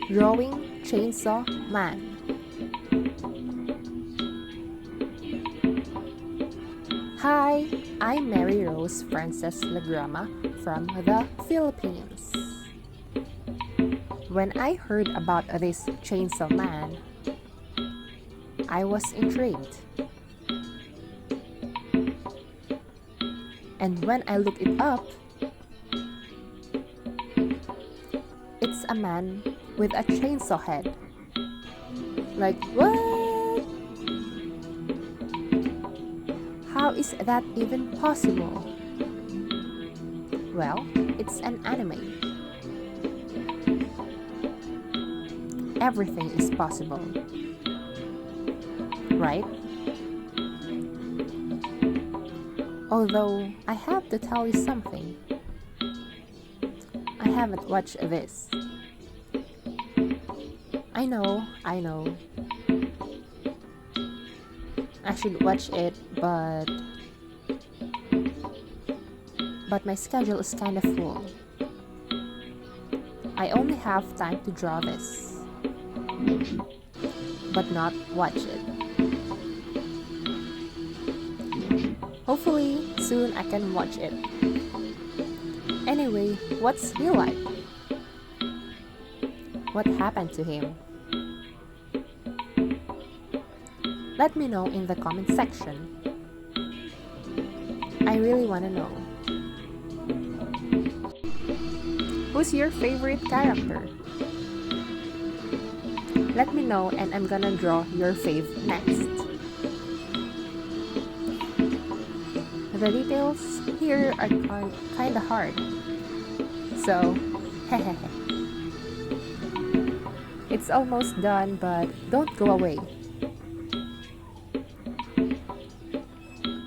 Drawing Chainsaw Man. Hi, I'm Mary Rose Frances Lagrama from the Philippines. When I heard about this Chainsaw Man, I was intrigued. And when I looked it up, it's a man with a chainsaw head. Like, what? How is that even possible? Well, it's an anime. Everything is possible, right? Although, I have to tell you something. I haven't watched this. I know. I should watch it, but my schedule is kind of full. I only have time to draw this, but not watch it. Hopefully, soon I can watch it. Anyway, what's he like? What happened to him? Let me know in the comment section. I really want to know. Who's your favorite character? Let me know and I'm gonna draw your fave next. The details here are kinda hard. So, hehehe. It's almost done, but don't go away.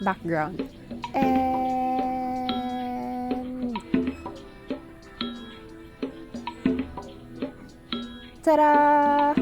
Background. And ta-da!